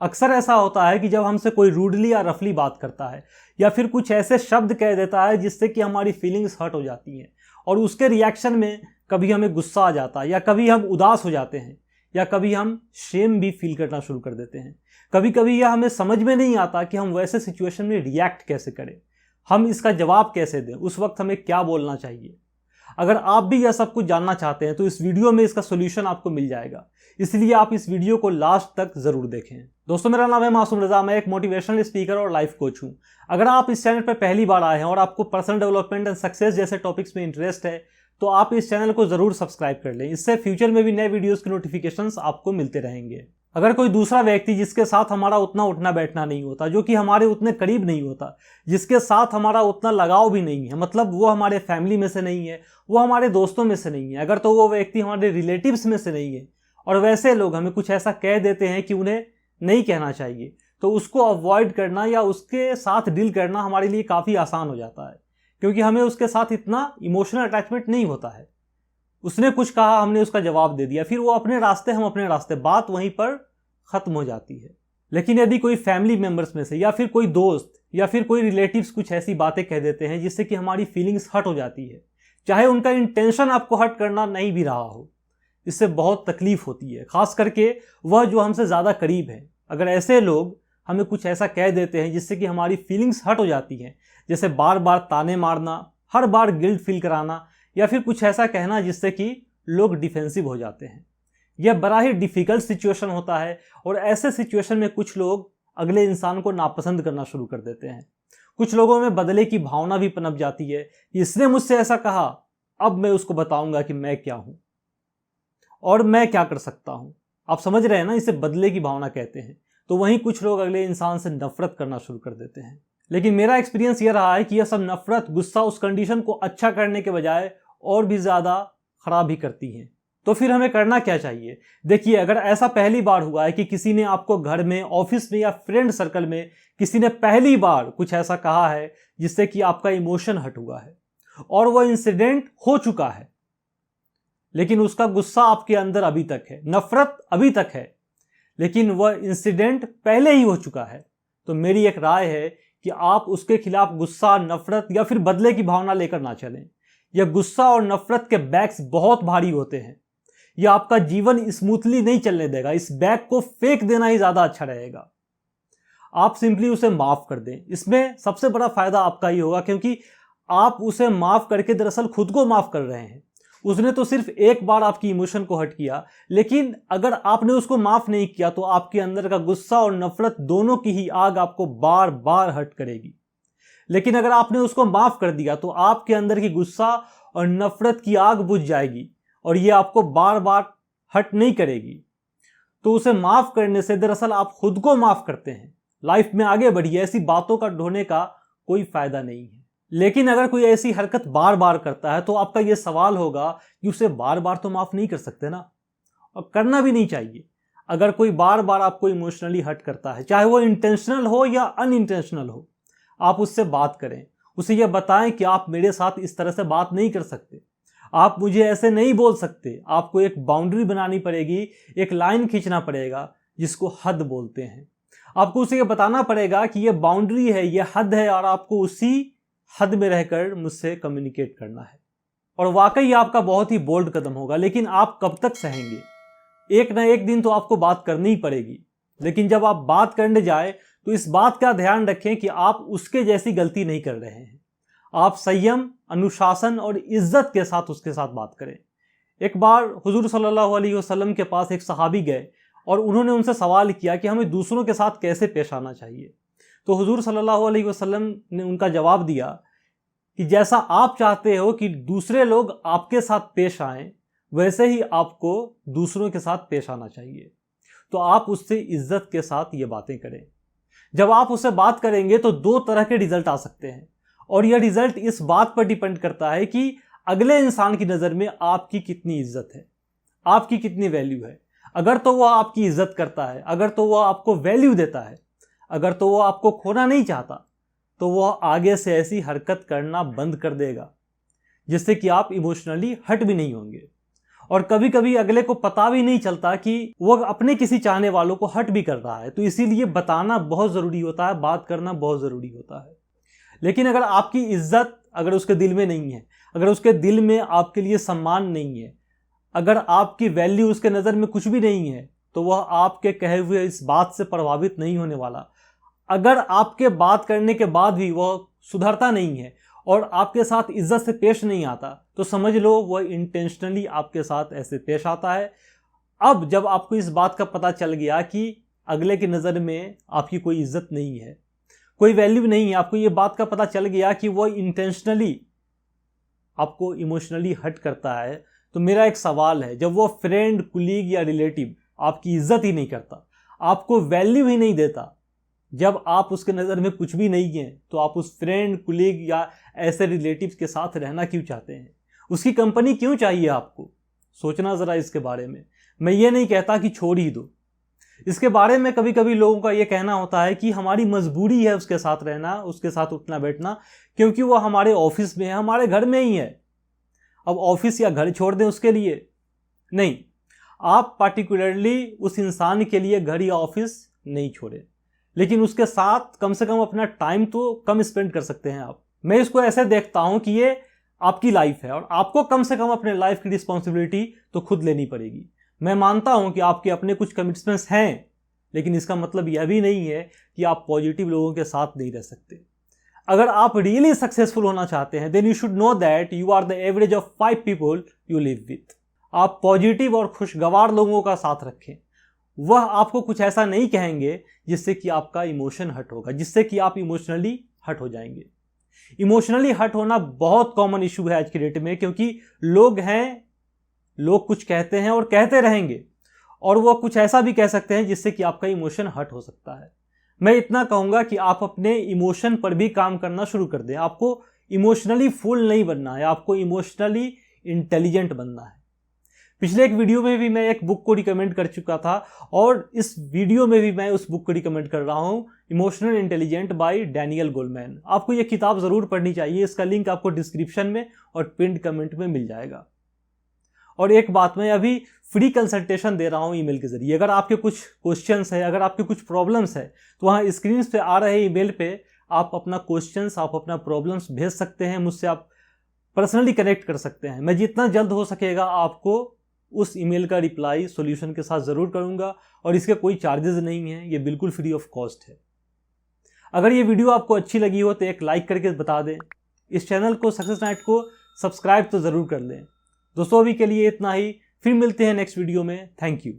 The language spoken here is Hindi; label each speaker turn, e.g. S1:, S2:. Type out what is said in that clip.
S1: अक्सर ऐसा होता है कि जब हमसे कोई रूडली या रफली बात करता है या फिर कुछ ऐसे शब्द कह देता है जिससे कि हमारी फीलिंग्स हर्ट हो जाती हैं और उसके रिएक्शन में कभी हमें गुस्सा आ जाता है या कभी हम उदास हो जाते हैं या कभी हम शेम भी फील करना शुरू कर देते हैं। कभी कभी यह हमें समझ में नहीं आता कि हम वैसे सिचुएशन में रिएक्ट कैसे करें, हम इसका जवाब कैसे दें, उस वक्त हमें क्या बोलना चाहिए। अगर आप भी यह सब कुछ जानना चाहते हैं तो इस वीडियो में इसका सोल्यूशन आपको मिल जाएगा, इसलिए आप इस वीडियो को लास्ट तक जरूर देखें। दोस्तों, मेरा नाम है मासूम रजा, मैं एक मोटिवेशनल स्पीकर और लाइफ कोच हूं। अगर आप इस चैनल पर पहली बार आए हैं और आपको पर्सनल डेवलपमेंट एंड सक्सेस जैसे टॉपिक्स में इंटरेस्ट है तो आप इस चैनल को जरूर सब्सक्राइब कर लें, इससे फ्यूचर में भी नए वीडियोस के नोटिफिकेशंस आपको मिलते रहेंगे। अगर कोई दूसरा व्यक्ति जिसके साथ हमारा उतना उठना बैठना नहीं होता, जो कि हमारे उतने करीब नहीं होता, जिसके साथ हमारा उतना लगाव भी नहीं है, मतलब वो हमारे फैमिली में से नहीं है, वो हमारे दोस्तों में से नहीं है, अगर तो वो व्यक्ति हमारे रिलेटिव्स में से नहीं है और वैसे लोग हमें कुछ ऐसा कह देते हैं कि उन्हें नहीं कहना चाहिए, तो उसको अवॉइड करना या उसके साथ डील करना हमारे लिए काफ़ी आसान हो जाता है, क्योंकि हमें उसके साथ इतना इमोशनल अटैचमेंट नहीं होता है। उसने कुछ कहा, हमने उसका जवाब दे दिया, फिर वो अपने रास्ते, हम अपने रास्ते, बात वहीं पर खत्म हो जाती है। लेकिन यदि कोई फैमिली मेंबर्स में से या फिर कोई दोस्त या फिर कोई रिलेटिव्स कुछ ऐसी बातें कह देते हैं जिससे कि हमारी फीलिंग्स हर्ट हो जाती है, चाहे उनका इंटेंशन आपको हर्ट करना नहीं भी रहा हो, इससे बहुत तकलीफ होती है, खास करके वह जो हमसे ज़्यादा करीब है। अगर ऐसे लोग हमें कुछ ऐसा कह देते हैं जिससे कि हमारी फीलिंग्स हर्ट हो जाती हैं, जैसे बार बार ताने मारना, हर बार गिल्ट फील कराना या फिर कुछ ऐसा कहना जिससे कि लोग डिफेंसिव हो जाते हैं, यह बड़ा ही डिफ़िकल्ट सिचुएशन होता है। और ऐसे सिचुएशन में कुछ लोग अगले इंसान को नापसंद करना शुरू कर देते हैं। कुछ लोगों में बदले की भावना भी पनप जाती है, इसने मुझसे ऐसा कहा, अब मैं उसको बताऊंगा कि मैं क्या हूं और मैं क्या कर सकता हूं। आप समझ रहे हैं ना, इसे बदले की भावना कहते हैं। तो वहीं कुछ लोग अगले इंसान से नफरत करना शुरू कर देते हैं। लेकिन मेरा एक्सपीरियंस यह रहा है कि यह सब नफरत, गुस्सा उस कंडीशन को अच्छा करने के बजाय और भी ज़्यादा खराब ही करती हैं। तो फिर हमें करना क्या चाहिए? देखिए, अगर ऐसा पहली बार हुआ है कि किसी ने आपको घर में, ऑफिस में या फ्रेंड सर्कल में किसी ने पहली बार कुछ ऐसा कहा है जिससे कि आपका इमोशन हर्ट हुआ है और वह इंसिडेंट हो चुका है, लेकिन उसका गुस्सा आपके अंदर अभी तक है, नफरत अभी तक है, लेकिन वह इंसिडेंट पहले ही हो चुका है, तो मेरी एक राय है कि आप उसके खिलाफ गुस्सा, नफरत या फिर बदले की भावना लेकर ना चलें। यह गुस्सा और नफरत के बैग्स बहुत भारी होते हैं, यह आपका जीवन स्मूथली नहीं चलने देगा। इस बैग को फेंक देना ही ज्यादा अच्छा रहेगा। आप सिंपली उसे माफ कर दें, इसमें सबसे बड़ा फायदा आपका ही होगा, क्योंकि आप उसे माफ करके दरअसल खुद को माफ कर रहे हैं। उसने तो सिर्फ एक बार आपकी इमोशन को हर्ट किया, लेकिन अगर आपने उसको माफ नहीं किया तो आपके अंदर का गुस्सा और नफरत दोनों की ही आग आपको बार बार हर्ट करेगी। लेकिन अगर आपने उसको माफ कर दिया तो आपके अंदर की गुस्सा और नफरत की आग बुझ जाएगी और ये आपको बार बार हर्ट नहीं करेगी। तो उसे माफ करने से दरअसल आप खुद को माफ करते हैं। लाइफ में आगे बढ़िए, ऐसी बातों का ढोने का कोई फायदा नहीं है। लेकिन अगर कोई ऐसी हरकत बार बार करता है तो आपका यह सवाल होगा कि उसे बार बार तो माफ नहीं कर सकते ना, और करना भी नहीं चाहिए। अगर कोई बार बार आपको इमोशनली हर्ट करता है, चाहे वो इंटेंशनल हो या अनइंटेंशनल हो, आप उससे बात करें, उसे यह बताएं कि आप मेरे साथ इस तरह से बात नहीं कर सकते, आप मुझे ऐसे नहीं बोल सकते। आपको एक बाउंड्री बनानी पड़ेगी, एक लाइन खींचना पड़ेगा जिसको हद बोलते हैं। आपको उसे यह बताना पड़ेगा कि यह बाउंड्री है, यह हद है, और आपको उसी हद में रहकर मुझसे कम्युनिकेट करना है। और वाकई आपका बहुत ही बोल्ड कदम होगा, लेकिन आप कब तक सहेंगे? एक ना एक दिन तो आपको बात करनी ही पड़ेगी। लेकिन जब आप बात करने जाए तो इस बात का ध्यान रखें कि आप उसके जैसी गलती नहीं कर रहे हैं। आप संयम, अनुशासन और इज्जत के साथ उसके साथ बात करें। एक बार हुजूर सल्लल्लाहु अलैहि वसल्लम के पास एक सहाबी गए और उन्होंने उनसे सवाल किया कि हमें दूसरों के साथ कैसे पेश आना चाहिए। तो हुजूर सल्लल्लाहु अलैहि वसल्लम ने उनका जवाब दिया कि जैसा आप चाहते हो कि दूसरे लोग आपके साथ पेश आएं, वैसे ही आपको दूसरों के साथ पेश आना चाहिए। तो आप उससे इज्जत के साथ ये बातें करें। जब आप उससे बात करेंगे तो दो तरह के रिजल्ट आ सकते हैं, और यह रिजल्ट इस बात पर डिपेंड करता है कि अगले इंसान की नज़र में आपकी कितनी इज्जत है, आपकी कितनी वैल्यू है। अगर तो वह आपकी इज्जत करता है, अगर तो वह आपको वैल्यू देता है, अगर तो वह आपको खोना नहीं चाहता, तो वह आगे से ऐसी हरकत करना बंद कर देगा जिससे कि आप इमोशनली हर्ट भी नहीं होंगे। और कभी कभी अगले को पता भी नहीं चलता कि वो अपने किसी चाहने वालों को हर्ट भी कर रहा है। तो इसीलिए बताना बहुत ज़रूरी होता है, बात करना बहुत ज़रूरी होता है। लेकिन अगर आपकी इज्जत अगर उसके दिल में नहीं है, अगर उसके दिल में आपके लिए सम्मान नहीं है, अगर आपकी वैल्यू उसके नज़र में कुछ भी नहीं है, तो वह आपके कहे हुए इस बात से प्रभावित नहीं होने वाला। अगर आपके बात करने के बाद भी वह सुधरता नहीं है और आपके साथ इज्जत से पेश नहीं आता, तो समझ लो वह इंटेंशनली आपके साथ ऐसे पेश आता है। अब जब आपको इस बात का पता चल गया कि अगले की नज़र में आपकी कोई इज्जत नहीं है, कोई वैल्यू नहीं है, आपको ये बात का पता चल गया कि वह इंटेंशनली आपको इमोशनली हर्ट करता है, तो मेरा एक सवाल है, जब वो फ्रेंड, कुलीग या रिलेटिव आपकी इज्जत ही नहीं करता, आपको वैल्यू ही नहीं देता, जब आप उसके नज़र में कुछ भी नहीं हैं, तो आप उस फ्रेंड, कुलीग या ऐसे रिलेटिव्स के साथ रहना क्यों चाहते हैं? उसकी कंपनी क्यों चाहिए आपको? सोचना ज़रा इसके बारे में। मैं ये नहीं कहता कि छोड़ ही दो। इसके बारे में कभी कभी लोगों का ये कहना होता है कि हमारी मजबूरी है उसके साथ रहना, उसके साथ उठना बैठना, क्योंकि वो हमारे ऑफिस में है, हमारे घर में ही है। अब ऑफिस या घर छोड़ दें उसके लिए? नहीं, आप पार्टिकुलरली उस इंसान के लिए घर या ऑफिस नहीं छोड़ें, लेकिन उसके साथ कम से कम अपना टाइम तो कम स्पेंड कर सकते हैं आप। मैं इसको ऐसे देखता हूं कि ये आपकी लाइफ है और आपको कम से कम अपने लाइफ की रिस्पॉन्सिबिलिटी तो खुद लेनी पड़ेगी। मैं मानता हूं कि आपके अपने कुछ कमिटमेंट्स हैं, लेकिन इसका मतलब यह भी नहीं है कि आप पॉजिटिव लोगों के साथ नहीं रह सकते। अगर आप रियली सक्सेसफुल होना चाहते हैं, then you should know that you are the average of 5 people you live with. आप पॉजिटिव और खुशगवार लोगों का साथ रखें। वह आपको कुछ ऐसा नहीं कहेंगे जिससे कि आपका इमोशन हर्ट होगा, जिससे कि आप इमोशनली हर्ट हो जाएंगे। इमोशनली हर्ट होना बहुत कॉमन इशू है आज की डेट में, क्योंकि लोग हैं, लोग कुछ कहते हैं और कहते रहेंगे, और वो कुछ ऐसा भी कह सकते हैं जिससे कि आपका इमोशन हर्ट हो सकता है। मैं इतना कहूँगा कि आप अपने इमोशन पर भी काम करना शुरू कर दें। आपको इमोशनली फूल नहीं बनना है, आपको इमोशनली इंटेलिजेंट बनना है। पिछले एक वीडियो में भी मैं एक बुक को रिकमेंड कर चुका था, और इस वीडियो में भी मैं उस बुक को रिकमेंड कर रहा हूँ, emotional intelligent bye Daniel Goleman. आपको ये किताब ज़रूर पढ़नी चाहिए। इसका लिंक आपको डिस्क्रिप्शन में और पिन्ड कमेंट में मिल जाएगा। और एक बात, मैं अभी फ्री कंसल्टेशन दे रहा हूँ ईमेल के जरिए। अगर आपके कुछ क्वेश्चंस है, अगर आपके कुछ प्रॉब्लम्स है, तो वहाँ स्क्रीन पे आ रहे ईमेल पे आप अपना क्वेश्चंस, आप अपना प्रॉब्लम्स भेज सकते हैं। मुझसे आप पर्सनली कनेक्ट कर सकते हैं। मैं जितना जल्द हो सकेगा आपको उस ईमेल का रिप्लाई सॉल्यूशन के साथ ज़रूर करूंगा, और इसके कोई चार्जेस नहीं हैं, ये बिल्कुल फ्री ऑफ कॉस्ट है। अगर ये वीडियो आपको अच्छी लगी हो तो एक लाइक करके बता दें। इस चैनल को, सक्सेस नाइट को सब्सक्राइब तो ज़रूर कर लें। दोस्तों अभी के लिए इतना ही, फिर मिलते हैं नेक्स्ट वीडियो में। Thank you.